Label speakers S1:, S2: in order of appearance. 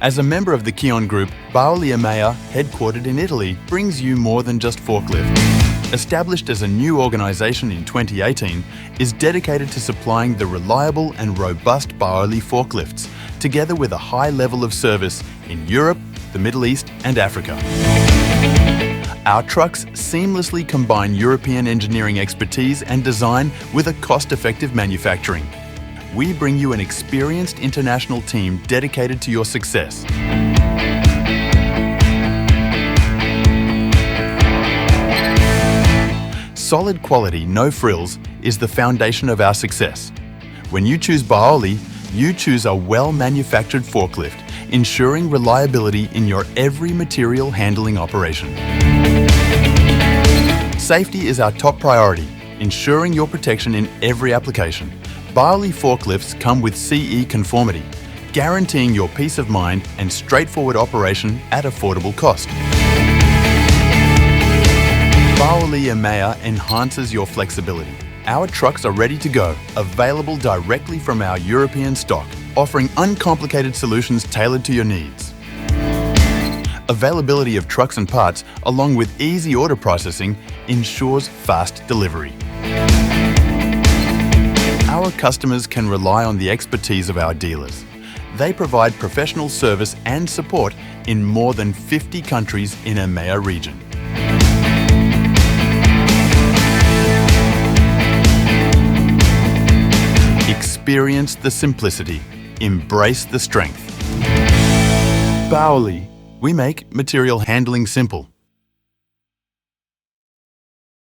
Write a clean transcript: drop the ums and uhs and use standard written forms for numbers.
S1: As a member of the KION Group, Baoli EMEA, headquartered in Italy, brings you more than just forklifts. Established as a new organisation in 2018, is dedicated to supplying the reliable and robust Baoli forklifts, together with a high level of service in Europe, the Middle East and Africa. Our trucks seamlessly combine European engineering expertise and design with a cost-effective manufacturing. We bring you an experienced international team dedicated to your success. Solid quality, no frills, is the foundation of our success. When you choose Baoli, you choose a well-manufactured forklift, ensuring reliability in your every material handling operation. Safety is our top priority, ensuring your protection in every application. Baoli forklifts come with CE conformity, guaranteeing your peace of mind and straightforward operation at affordable cost. Baoli EMEA enhances your flexibility. Our trucks are ready to go, available directly from our European stock, offering uncomplicated solutions tailored to your needs. Availability of trucks and parts, along with easy order processing, ensures fast delivery. Our customers can rely on the expertise of our dealers. They provide professional service and support in more than 50 countries in EMEA region. Experience the simplicity. Embrace the strength. Baoli, we make material handling simple.